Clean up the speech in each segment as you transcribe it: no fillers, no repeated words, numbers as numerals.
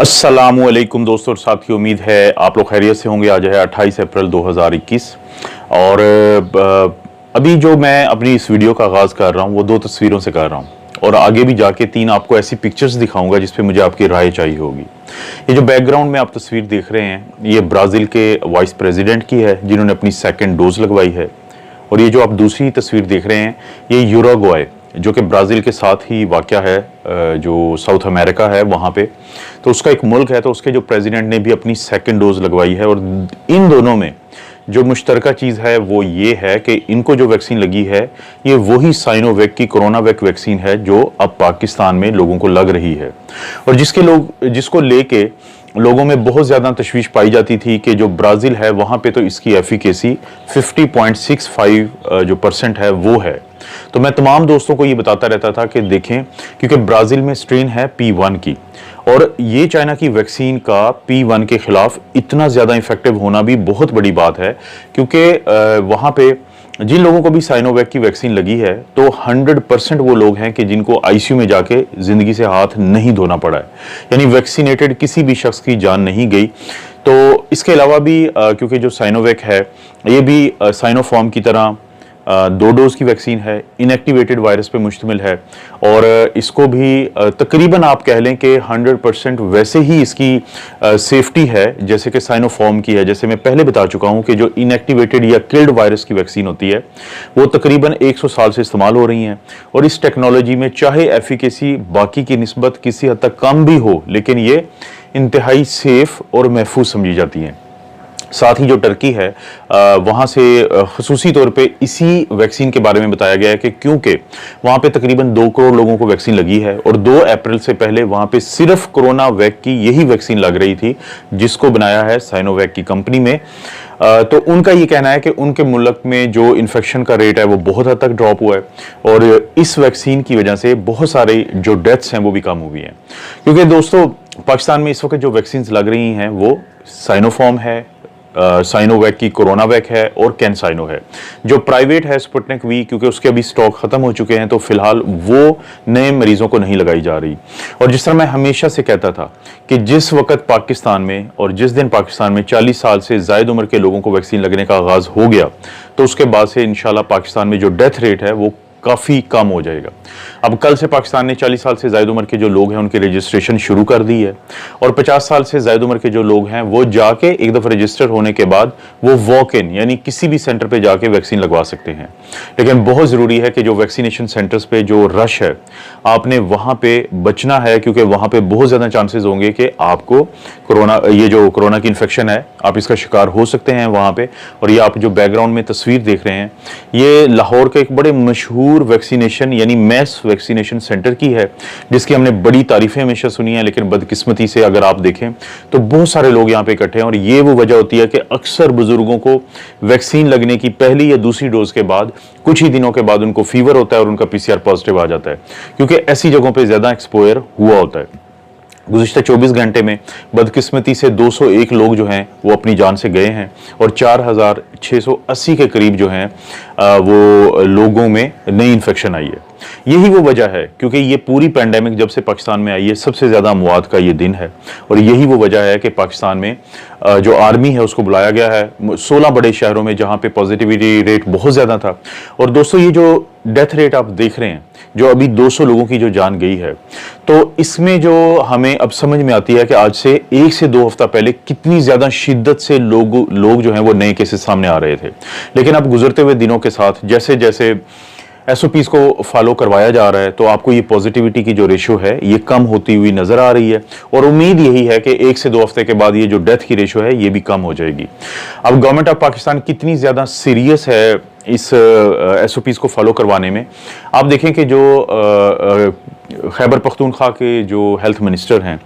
अस्सलामुअलैकुम दोस्तों और साथियों, उम्मीद है आप लोग खैरियत से होंगे। आज है 28 अप्रैल 2021 और अभी जो मैं अपनी इस वीडियो का आगाज़ कर रहा हूँ वो दो तस्वीरों से कर रहा हूँ और आगे भी जाके तीन आपको ऐसी पिक्चर्स दिखाऊंगा जिस पे मुझे आपकी राय चाहिए होगी। ये जो बैकग्राउंड में आप तस्वीर देख रहे हैं ये ब्राज़ील के वाइस प्रेसिडेंट की है जिन्होंने अपनी सेकेंड डोज लगवाई है। और ये जो आप दूसरी तस्वीर देख रहे हैं ये यूरुग्वे जो कि ब्राज़ील के साथ ही वाक़या है, जो साउथ अमेरिका है वहाँ पे, तो उसका एक मुल्क है। तो उसके जो प्रेसिडेंट ने भी अपनी सेकंड डोज लगवाई है और इन दोनों में जो मुश्तरका चीज़ है वो ये है कि इनको जो वैक्सीन लगी है ये वही साइनोवैक की कोरोनावैक वैक्सीन है जो अब पाकिस्तान में लोगों को लग रही है और जिसको लेके लोगों में बहुत ज़्यादा तशवीश पाई जाती थी कि जो ब्राज़ील है वहाँ पे तो इसकी एफिकेसी 50.65 जो % है वो है। तो मैं तमाम दोस्तों को ये बताता रहता था कि देखें, क्योंकि ब्राज़ील में स्ट्रेन है P1 की और ये चाइना की वैक्सीन का P1 के खिलाफ इतना ज़्यादा इफेक्टिव होना भी बहुत बड़ी बात है, क्योंकि वहाँ पे जिन लोगों को भी साइनोवैक की वैक्सीन लगी है तो 100% वो लोग हैं कि जिनको आईसीयू में जाके ज़िंदगी से हाथ नहीं धोना पड़ा है, यानी वैक्सीनेटेड किसी भी शख्स की जान नहीं गई। तो इसके अलावा भी क्योंकि जो साइनोवैक है ये भी साइनोफार्म की तरह 2 डोज की वैक्सीन है, इनएक्टिवेटेड वायरस पे मुश्तमिल है और इसको भी तकरीबन आप कह लें कि 100% वैसे ही इसकी सेफ्टी है जैसे कि साइनोफार्म की है। जैसे मैं पहले बता चुका हूं कि जो इनएक्टिवेटेड या किल्ड वायरस की वैक्सीन होती है वो तकरीबन 100 साल से इस्तेमाल हो रही हैं और इस टेक्नोलॉजी में चाहे एफिकेसी बाकी की निस्बत किसी हद तक कम भी हो लेकिन ये इंतहाई सेफ और महफूज समझी जाती हैं। साथ ही जो टर्की है वहाँ से खसूसी तौर पे इसी वैक्सीन के बारे में बताया गया है कि क्योंकि वहाँ पे तकरीबन 2 करोड़ लोगों को वैक्सीन लगी है और 2 अप्रैल से पहले वहाँ पे सिर्फ कोरोना वैक की यही वैक्सीन लग रही थी जिसको बनाया है साइनोवैक की कंपनी में। तो उनका ये कहना है कि उनके मुल्क में जो इन्फेक्शन का रेट है वो बहुत हद तक ड्रॉप हुआ है और इस वैक्सीन की वजह से बहुत सारे जो डेथ्स हैं वो भी कम हुई हैं। क्योंकि दोस्तों पाकिस्तान में इस वक्त जो वैक्सीन लग रही हैं वो साइनोफार्म है, साइनोवैक की कोरोनावैक है और कैनसाइनो है। जो प्राइवेट है स्पुतनिक वी, क्योंकि उसके अभी स्टॉक खत्म हो चुके हैं तो फिलहाल वो नए मरीजों को नहीं लगाई जा रही। और जिस तरह मैं हमेशा से कहता था कि जिस वक्त पाकिस्तान में और जिस दिन पाकिस्तान में 40 साल से ज़ायद उम्र के लोगों को वैक्सीन लगने का आगाज़ हो गया तो उसके बाद से इंशाल्लाह पाकिस्तान में जो डेथ रेट है वो काफ़ी कम हो जाएगा। अब कल से पाकिस्तान ने 40 साल से ज़ायद उम्र के जो लोग हैं उनकी रजिस्ट्रेशन शुरू कर दी है और 50 साल से ज़ायद उम्र के जो लोग हैं वो जाके एक दफ़ा रजिस्टर होने के बाद वो वॉक इन यानी किसी भी सेंटर पे जाके वैक्सीन लगवा सकते हैं। लेकिन बहुत ज़रूरी है कि जो वैक्सीनेशन सेंटर्स पे जो रश है आपने वहाँ पे बचना है, क्योंकि वहाँ पे बहुत ज़्यादा चांसेस होंगे कि आपको कोरोना की इन्फेक्शन है आप इसका शिकार हो सकते हैं वहाँ पे। और ये आप जो बैकग्राउंड में तस्वीर देख रहे हैं ये लाहौर का एक बड़े मशहूर वैक्सीनेशन यानी मैस वैक्सीनेशन सेंटर की है जिसकी हमने बड़ी तारीफें हमेशा सुनी है, लेकिन बदकिस्मती से अगर आप देखें तो बहुत सारे लोग यहाँ पे इकट्ठे हैं और ये वो वजह होती है कि अक्सर बुजुर्गों को वैक्सीन लगने की पहली या दूसरी डोज के बाद कुछ ही दिनों के बाद उनको फीवर होता है और उनका PCR पॉजिटिव आ जाता है, क्योंकि ऐसी जगहों पर ज्यादा एक्सपोजर हुआ होता है। गुज़िश्ता 24 घंटे में बदकिस्मती से 201 लोग जो हैं वो अपनी जान से गए हैं और 4680 के करीब जो हैं वो लोगों में नई इन्फेक्शन आई है। यही वो वजह है क्योंकि ये पूरी पैंडेमिक जब से पाकिस्तान में आई है सबसे ज़्यादा अमवात का ये दिन है और यही वो वजह है कि पाकिस्तान में जो आर्मी है उसको बुलाया गया है 16 बड़े शहरों में जहाँ पे पॉजिटिविटी रेट बहुत ज़्यादा था। और दोस्तों ये जो डेथ रेट आप देख रहे हैं जो अभी 200 लोगों की जो जान गई है तो इसमें जो हमें अब समझ में आती है कि आज से 1 से 2 हफ्ता पहले कितनी ज़्यादा शिद्दत से लोग जो हैं वो नए केसेस सामने आ रहे थे। लेकिन अब गुजरते हुए दिनों के साथ जैसे जैसे SOPs को फॉलो करवाया जा रहा है तो आपको ये पॉजिटिविटी की जो रेशो है ये कम होती हुई नजर आ रही है और उम्मीद यही है कि 1 से 2 हफ्ते के बाद ये जो डेथ की रेशो है ये भी कम हो जाएगी। अब गवर्नमेंट ऑफ पाकिस्तान कितनी ज़्यादा सीरियस है इस SOPs को फॉलो करवाने में, आप देखें कि जो खैबर पख्तूनख्वा के जो हेल्थ मिनिस्टर हैं,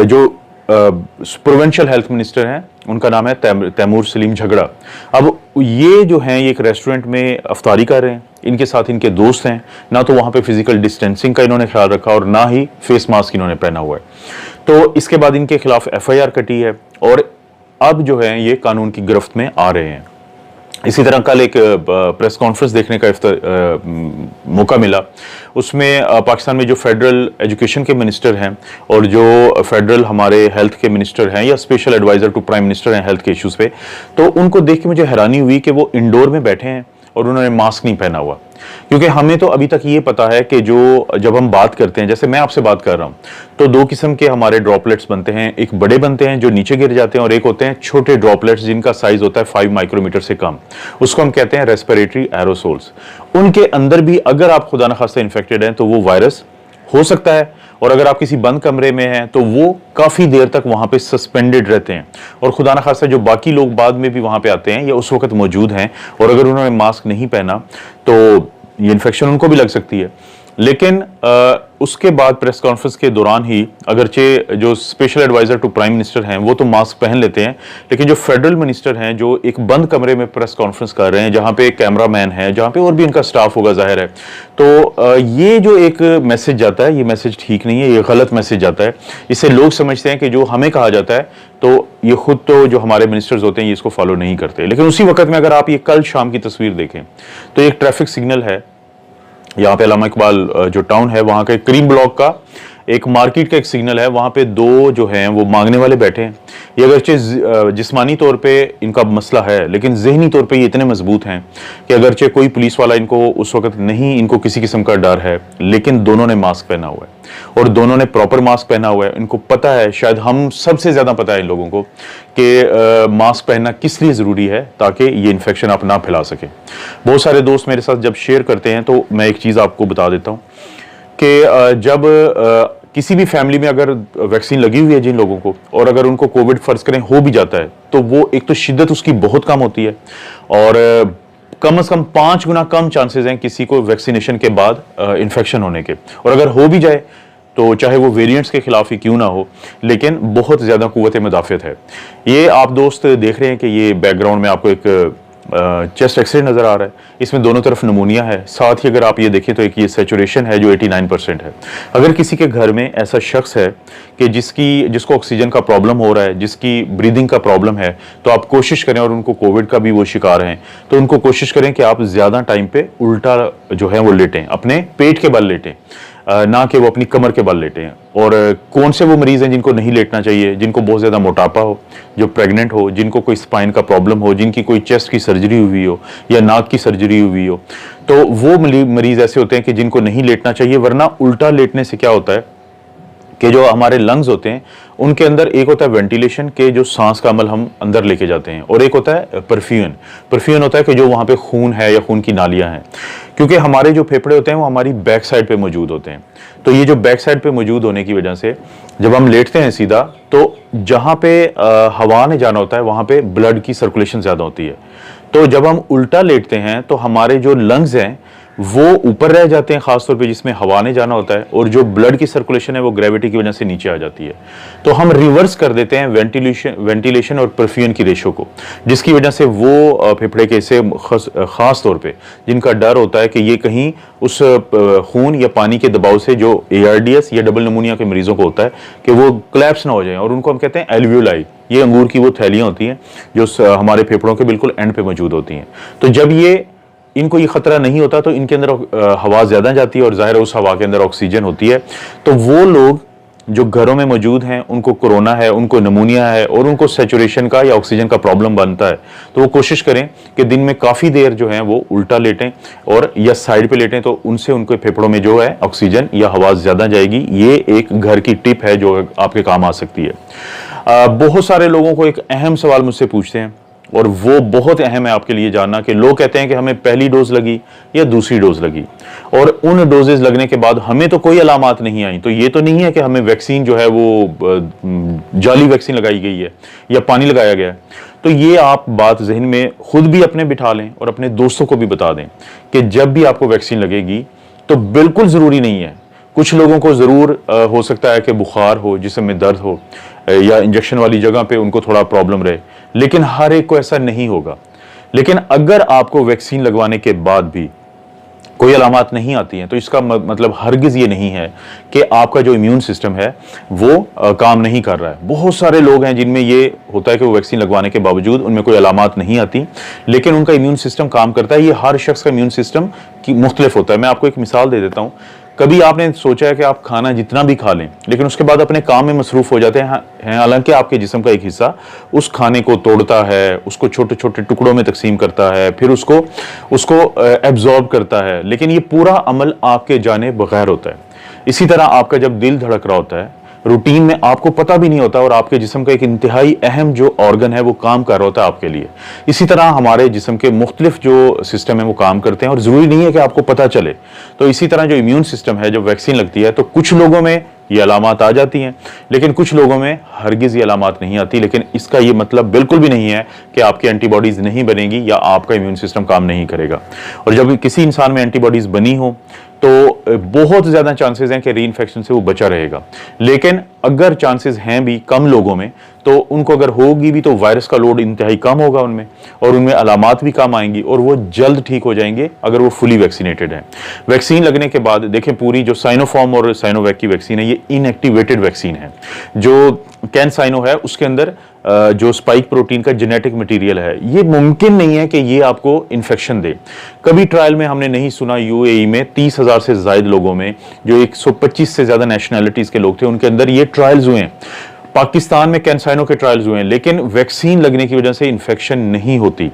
जो प्रोविंशियल हेल्थ मिनिस्टर हैं, उनका नाम है तैमूर सलीम झगड़ा। अब ये जो हैं ये एक रेस्टोरेंट में अफ्तारी कर रहे हैं, इनके साथ इनके दोस्त हैं, ना तो वहाँ पे फिजिकल डिस्टेंसिंग का इन्होंने ख्याल रखा और ना ही फेस मास्क इन्होंने पहना हुआ है। तो इसके बाद इनके खिलाफ FIR कटी है और अब जो है ये कानून की गिरफ्त में आ रहे हैं। इसी तरह कल एक प्रेस कॉन्फ्रेंस देखने का मौका मिला। उसमें पाकिस्तान में जो फेडरल एजुकेशन के मिनिस्टर हैं और जो फेडरल हमारे हेल्थ के मिनिस्टर हैं या special adviser to prime minister हैं हेल्थ के इश्यूज़ पे, तो उनको देख के मुझे हैरानी हुई कि वो इंडोर में बैठे हैं और उन्होंने मास्क नहीं पहना हुआ। क्योंकि हमें तो अभी तक ये पता है कि जब हम बात करते हैं, जैसे मैं आपसे बात कर रहा हूं, तो दो किस्म के हमारे ड्रॉपलेट्स बनते हैं। एक बड़े बनते हैं जो नीचे गिर जाते हैं और एक होते हैं छोटे ड्रॉपलेट्स जिनका साइज होता है 5 माइक्रोमीटर से कम। उसको हम कहते हैं रेस्पिरेटरी एरोसोल्स। उनके अंदर भी अगर आप खुदा न खास्ता इन्फेक्टेड हैं तो वो वायरस हो सकता है, और अगर आप किसी बंद कमरे में हैं तो वो काफी देर तक वहां पे सस्पेंडेड रहते हैं, और खुदा न खास्ता जो बाकी लोग बाद में भी वहां पे आते हैं या उस वक्त मौजूद हैं और अगर उन्होंने मास्क नहीं पहना तो ये इन्फेक्शन उनको भी लग सकती है। लेकिन उसके बाद प्रेस कॉन्फ्रेंस के दौरान ही अगरचे जो special adviser to prime minister हैं वो तो मास्क पहन लेते हैं, लेकिन जो फेडरल मिनिस्टर हैं जो एक बंद कमरे में प्रेस कॉन्फ्रेंस कर रहे हैं जहां पे एक कैमरामैन है, जहां पे और भी इनका स्टाफ होगा जाहिर है, तो ये जो एक मैसेज जाता है ये मैसेज ठीक नहीं है, ये गलत मैसेज जाता है। इससे लोग समझते हैं कि जो हमें कहा जाता है तो ये खुद तो जो हमारे मिनिस्टर्स होते हैं ये इसको फॉलो नहीं करते। लेकिन उसी वक्त में अगर आप ये कल शाम की तस्वीर देखें तो एक ट्रैफिक सिग्नल है यहाँ पे अल्लामा इकबाल जो टाउन है वहां के करीम ब्लॉक का एक मार्केट का एक सिग्नल है, वहां पे दो जो हैं वो मांगने वाले बैठे हैं। ये अगरचे जिस्मानी तौर पे इनका मसला है लेकिन जहनी तौर पे ये इतने मजबूत हैं कि अगरचे कोई पुलिस वाला इनको उस वक्त नहीं, इनको किसी किस्म का डर है, लेकिन दोनों ने मास्क पहना हुआ है और दोनों ने प्रॉपर मास्क पहना हुआ है। इनको पता है, शायद हम सबसे ज्यादा पता है इन लोगों को कि मास्क पहनना किस लिए जरूरी है ताकि ये इन्फेक्शन आप ना फैला सके। बहुत सारे दोस्त मेरे साथ जब शेयर करते हैं तो मैं एक चीज आपको बता देता हूँ कि जब किसी भी फैमिली में अगर वैक्सीन लगी हुई है जिन लोगों को, और अगर उनको कोविड फर्ज करें हो भी जाता है, तो वो एक तो शिद्दत उसकी बहुत कम होती है और कम से कम 5 गुना कम चांसेस हैं किसी को वैक्सीनेशन के बाद इन्फेक्शन होने के। और अगर हो भी जाए तो चाहे वो वेरिएंट्स के खिलाफ ही क्यों ना हो, लेकिन बहुत ज्यादा कुव्वत मुदाफ़त है। ये आप दोस्त देख रहे हैं कि ये बैकग्राउंड में आपको एक चेस्ट एक्सरे नजर आ रहा है, इसमें दोनों तरफ नमूनिया है। साथ ही अगर आप ये देखें तो एक ये सैचुरेशन है जो 89% है। अगर किसी के घर में ऐसा शख्स है कि जिसको ऑक्सीजन का प्रॉब्लम हो रहा है, जिसकी ब्रीदिंग का प्रॉब्लम है, तो आप कोशिश करें, और उनको कोविड का भी वो शिकार हैं, तो उनको कोशिश करें कि आप ज्यादा टाइम पे उल्टा जो है वो लेटें, अपने पेट के बल लेटें, ना कि वो अपनी कमर के बल लेटे हैं। और कौन से वो मरीज हैं जिनको नहीं लेटना चाहिए? जिनको बहुत ज़्यादा मोटापा हो, जो प्रेग्नेंट हो, जिनको कोई स्पाइन का प्रॉब्लम हो, जिनकी कोई चेस्ट की सर्जरी हुई हो या नाक की सर्जरी हुई हो, तो वो मरीज ऐसे होते हैं कि जिनको नहीं लेटना चाहिए। वरना उल्टा लेटने से क्या होता है कि जो हमारे लंग्स होते हैं उनके अंदर एक होता है वेंटिलेशन के, जो सांस का अमल हम अंदर लेके जाते हैं, और एक होता है परफ्यूजन होता है कि जो वहां पे खून है या खून की नालियां हैं। क्योंकि हमारे जो फेफड़े होते हैं वो हमारी बैक साइड पे मौजूद होते हैं, तो ये जो बैक साइड पे मौजूद होने की वजह से जब हम लेटते हैं सीधा, तो जहां पे हवा ने जाना होता है वहां पे ब्लड की सर्कुलेशन ज्यादा होती है। तो जब हम उल्टा लेटते हैं तो हमारे जो लंग्स हैं वो ऊपर रह जाते हैं, खासतौर पे जिसमें हवा ने जाना होता है, और जो ब्लड की सर्कुलेशन है वो ग्रेविटी की वजह से नीचे आ जाती है। तो हम रिवर्स कर देते हैं वेंटिलेशन और परफ्यूजन की रेशो को, जिसकी वजह से वो फेफड़े के हिस्से खास तौर पे जिनका डर होता है कि ये कहीं उस खून या पानी के दबाव से जो ARDS या डबल नमूनिया के मरीजों को होता है कि वो कोलैप्स ना हो जाए, और उनको हम कहते हैं एल्वियोलाई। ये अंगूर की वो थैलियां होती हैं जो हमारे फेफड़ों के बिल्कुल एंड पे मौजूद होती हैं। तो जब इनको ये खतरा नहीं होता तो इनके अंदर हवा ज्यादा जाती है और जाहिर है उस हवा के अंदर ऑक्सीजन होती है। तो वो लोग जो घरों में मौजूद हैं उनको कोरोना है, उनको नमूनिया है और उनको सैचुरेशन का या ऑक्सीजन का प्रॉब्लम बनता है, तो वो कोशिश करें कि दिन में काफ़ी देर जो है वो उल्टा लेटें और या साइड पे लेटें, तो उनसे उनके फेफड़ों में जो है ऑक्सीजन या हवा ज़्यादा जाएगी। ये एक घर की टिप है जो आपके काम आ सकती है। बहुत सारे लोगों को एक अहम सवाल मुझसे पूछते हैं और वो बहुत अहम है आपके लिए जानना, कि लोग कहते हैं कि हमें पहली डोज लगी या दूसरी डोज लगी, और उन डोजेज लगने के बाद हमें तो कोई अलामात नहीं आई, तो ये तो नहीं है कि हमें वैक्सीन जो है वो जाली वैक्सीन लगाई गई है या पानी लगाया गया है। तो ये आप बात जहन में खुद भी अपने बिठा लें और अपने दोस्तों को भी बता दें कि जब भी आपको वैक्सीन लगेगी तो बिल्कुल ज़रूरी नहीं है, कुछ लोगों को ज़रूर हो सकता है कि बुखार हो, जिस्म में दर्द हो, या इंजेक्शन वाली जगह पे उनको थोड़ा प्रॉब्लम रहे, लेकिन हर एक को ऐसा नहीं होगा। लेकिन अगर आपको वैक्सीन लगवाने के बाद भी कोई अलामात नहीं आती हैं, तो इसका मतलब हरगिज़ ये नहीं है कि आपका जो इम्यून सिस्टम है वो काम नहीं कर रहा है। बहुत सारे लोग हैं जिनमें ये होता है कि वो वैक्सीन लगवाने के बावजूद उनमें कोई अलामात नहीं आती, लेकिन उनका इम्यून सिस्टम काम करता है। ये हर शख्स का इम्यून सिस्टम की मुख्तलिफ होता है। मैं आपको एक मिसाल दे देता हूँ। कभी आपने सोचा है कि आप खाना जितना भी खा लें लेकिन उसके बाद अपने काम में मसरूफ हो जाते हैं, हालांकि आपके जिस्म का एक हिस्सा उस खाने को तोड़ता है, उसको छोटे छोटे टुकड़ों में तकसीम करता है, फिर उसको एब्जॉर्ब करता है, लेकिन ये पूरा अमल आपके जाने बगैर होता है। इसी तरह आपका जब दिल धड़क रहा होता है रूटीन में, आपको पता भी नहीं होता और आपके जिस्म का एक इंतहाई अहम जो ऑर्गन है वो काम कर रहा होता है आपके लिए। इसी तरह हमारे जिस्म के मुख्तलिफ जो सिस्टम है वो काम करते हैं और ज़रूरी नहीं है कि आपको पता चले। तो इसी तरह जो इम्यून सिस्टम है, जब वैक्सीन लगती है तो कुछ लोगों में ये अलामात आ जाती हैं, लेकिन कुछ लोगों में हरगिज़ ये अलामात नहीं आती। लेकिन इसका ये मतलब बिल्कुल भी नहीं है कि आपकी एंटीबॉडीज़ नहीं बनेगी या आपका इम्यून सिस्टम काम नहीं करेगा। और जब किसी इंसान में एंटीबॉडीज़ बनी हो तो बहुत ज़्यादा चांसेस हैं कि री इन्फेक्शन से वो बचा रहेगा। लेकिन अगर चांसेस हैं भी कम लोगों में, तो उनको अगर होगी भी तो वायरस का लोड इंतहाई कम होगा उनमें, और उनमें अलामात भी कम आएंगी और वो जल्द ठीक हो जाएंगे अगर वो फुली वैक्सीनेटेड हैं। वैक्सीन लगने के बाद देखें, पूरी जो साइनोफार्म और साइनोवैक की वैक्सीन है ये इनएक्टिवेटेड वैक्सीन है। जो कैनसाइनो है उसके अंदर जो स्पाइक प्रोटीन का जेनेटिक मटेरियल है, ये मुमकिन नहीं है कि ये आपको इन्फेक्शन दे। कभी ट्रायल में हमने नहीं सुना यूएई में 30,000 से ज्यादा लोगों में, जो 125 से ज्यादा नेशनैलिटीज के लोग थे, उनके अंदर ये ट्रायल्स हुए हैं। पाकिस्तान में कैंसाइनो के ट्रायल्स हुए हैं, लेकिन वैक्सीन लगने की वजह से इन्फेक्शन नहीं होती।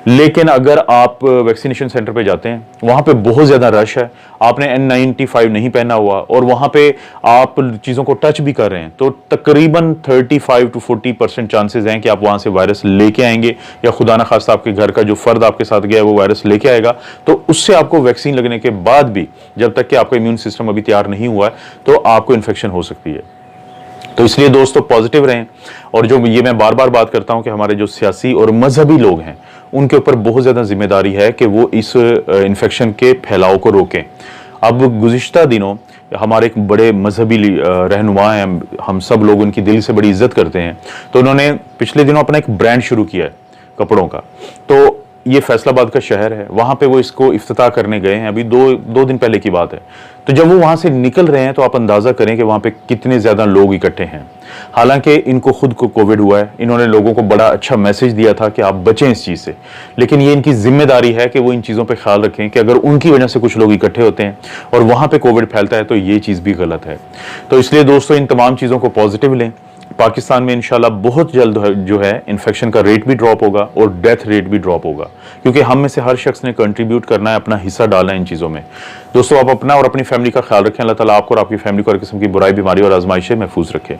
लेकिन अगर आप वैक्सीनेशन सेंटर पे जाते हैं, वहां पे बहुत ज्यादा रश है, आपने N95 नहीं पहना हुआ और वहां पे आप चीजों को टच भी कर रहे हैं, तो तकरीबन 35 to 40% चांसेस हैं कि आप वहां से वायरस लेके आएंगे, या खुदा ना खास्ता आपके घर का जो फर्द आपके साथ गया है वो वायरस लेके आएगा। तो उससे आपको वैक्सीन लगने के बाद भी, जब तक कि आपका इम्यून सिस्टम अभी तैयार नहीं हुआ है, तो आपको इन्फेक्शन हो सकती है। तो इसलिए दोस्तों पॉजिटिव रहें। और जो ये मैं बार बार बात करता हूं कि हमारे जो सियासी और मजहबी लोग हैं उनके ऊपर बहुत ज़्यादा जिम्मेदारी है कि वो इस इन्फेक्शन के फैलाव को रोकें। अब गुज़िश्ता दिनों हमारे एक बड़े मजहबी रहनुमा हैं, हम सब लोग उनकी दिल से बड़ी इज्जत करते हैं, तो उन्होंने पिछले दिनों अपना एक ब्रांड शुरू किया है कपड़ों का। तो ये फैसलाबाद का शहर है, वहां पे वो इसको इफ्तिताह करने गए हैं, अभी दो दिन पहले की बात है। तो जब वो वहां से निकल रहे हैं तो आप अंदाजा करें कि वहां पे कितने ज्यादा लोग इकट्ठे हैं। हालांकि इनको खुद को कोविड हुआ है, इन्होंने लोगों को बड़ा अच्छा मैसेज दिया था कि आप बचें इस चीज से, लेकिन ये इनकी जिम्मेदारी है कि वो इन चीजों पर ख्याल रखें कि अगर उनकी वजह से कुछ लोग इकट्ठे होते हैं और वहां पर कोविड फैलता है तो ये चीज भी गलत है। तो इसलिए दोस्तों इन तमाम चीजों को पॉजिटिव लें। पाकिस्तान में इंशाल्लाह बहुत जल्द जो है इन्फेक्शन का रेट भी ड्रॉप होगा और डेथ रेट भी ड्रॉप होगा, क्योंकि हम में से हर शख्स ने कंट्रीब्यूट करना है, अपना हिस्सा डालना है इन चीज़ों में। दोस्तों आप अपना और अपनी फैमिली का ख्याल रखें। अल्लाह ताला आपको और आपकी फैमिली को हर किस्म की बुराई, बीमारी और आजमाइश से महफूज रखे।